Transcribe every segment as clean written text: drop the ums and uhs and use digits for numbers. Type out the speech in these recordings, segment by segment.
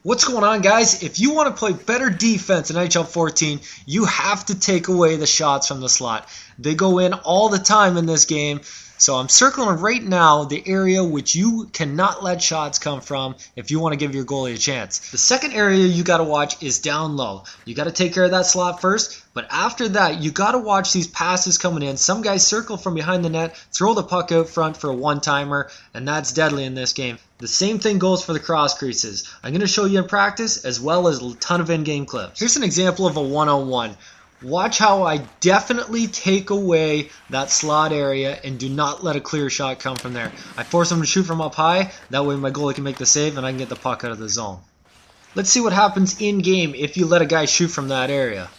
What's going on, guys? If you want to play better defense in NHL 14, you have to take away the shots from the slot. They go in all the time in this game. So I'm circling right now the area which you cannot let shots come from if you want to give your goalie a chance. The second area you got to watch is down low. You got to take care of that slot first, but after that you got to watch these passes coming in. Some guys circle from behind the net, throw the puck out front for a one-timer, and that's deadly in this game. The same thing goes for the cross creases. I'm going to show you in practice as well as a ton of in-game clips. Here's an example of a one-on-one. Watch how I definitely take away that slot area and do not let a clear shot come from there. I force him to shoot from up high. That way my goalie can make the save and I can get the puck out of the zone. Let's see what happens in game if you let a guy shoot from that area.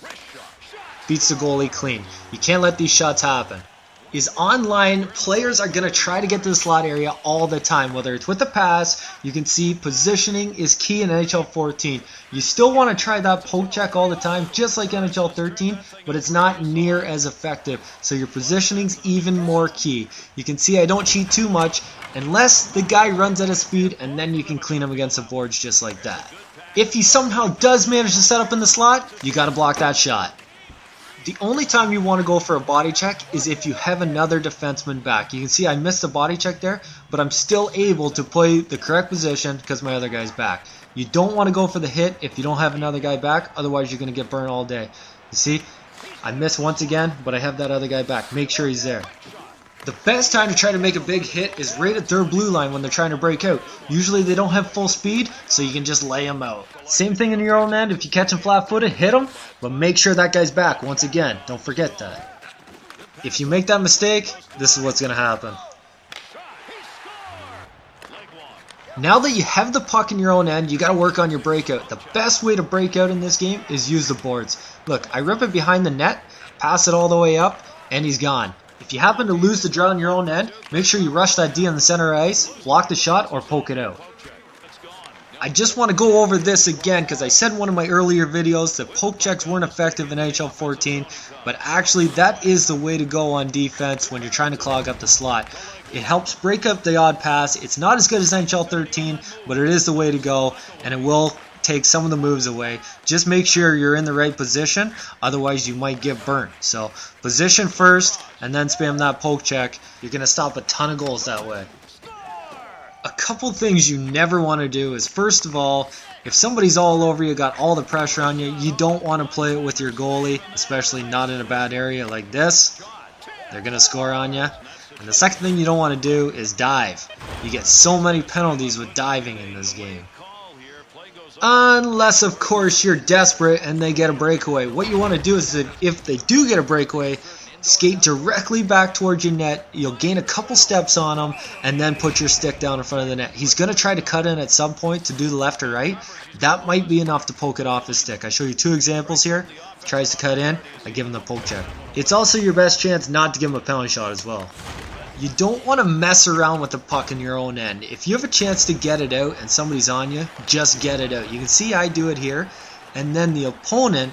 Beats the goalie clean. You can't let these shots happen. Is online, players are going to try to get to the slot area all the time. Whether it's with the pass, you can see positioning is key in NHL 14. You still want to try that poke check all the time, just like NHL 13, but it's not near as effective. So your positioning's even more key. You can see I don't cheat too much unless the guy runs at a speed, and then you can clean him against the boards just like that. If he somehow does manage to set up in the slot, you got to block that shot. The only time you want to go for a body check is if you have another defenseman back. You can see I missed a body check there, but I'm still able to play the correct position because my other guy's back. You don't want to go for the hit if you don't have another guy back, otherwise you're going to get burned all day. You see, I missed once again, but I have that other guy back. Make sure he's there. The best time to try to make a big hit is right at their blue line when they're trying to break out. Usually they don't have full speed, so you can just lay them out. Same thing in your own end. If you catch them flat-footed, hit them, but make sure that guy's back once again. Don't forget that. If you make that mistake, this is what's going to happen. Now that you have the puck in your own end, you got to work on your breakout. The best way to break out in this game is use the boards. Look, I rip it behind the net, pass it all the way up, and he's gone. If you happen to lose the draw on your own end, make sure you rush that D on the center ice, block the shot, or poke it out. I just want to go over this again because I said in one of my earlier videos that poke checks weren't effective in NHL 14, but actually that is the way to go on defense when you're trying to clog up the slot. It helps break up the odd pass. It's not as good as NHL 13, but it is the way to go, and it will take some of the moves away. Just make sure you're in the right position, otherwise you might get burnt. So position first and then spam that poke check. You're going to stop a ton of goals that way. A couple things you never want to do is, first of all, if somebody's all over you, got all the pressure on you, you don't want to play it with your goalie, especially not in a bad area like this. They're going to score on you. And the second thing you don't want to do is dive. You get so many penalties with diving in this game. Unless, of course, you're desperate and they get a breakaway. What you want to do is that if they do get a breakaway, skate directly back towards your net. You'll gain a couple steps on him and then put your stick down in front of the net. He's going to try to cut in at some point to do the left or right. That might be enough to poke it off his stick. I show you two examples here. He tries to cut in. I give him the poke check. It's also your best chance not to give him a penalty shot as well. You don't want to mess around with the puck in your own end. If you have a chance to get it out and somebody's on you, just get it out. You can see I do it here, and then the opponent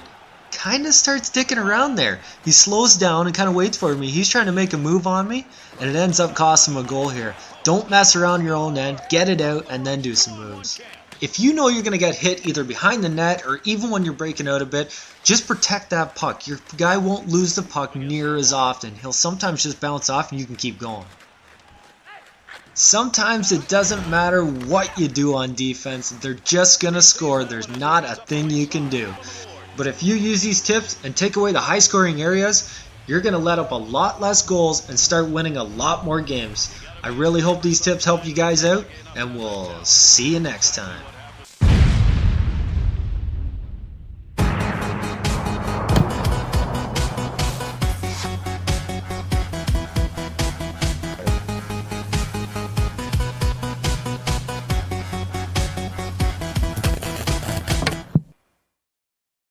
kind of starts dicking around there. He slows down and kind of waits for me. He's trying to make a move on me, and it ends up costing him a goal here. Don't mess around your own end. Get it out, and then do some moves. If you know you're going to get hit either behind the net or even when you're breaking out a bit, just protect that puck. Your guy won't lose the puck near as often. He'll sometimes just bounce off and you can keep going. Sometimes it doesn't matter what you do on defense. They're just going to score. There's not a thing you can do. But if you use these tips and take away the high scoring areas, you're going to let up a lot less goals and start winning a lot more games. I really hope these tips help you guys out, and we'll see you next time.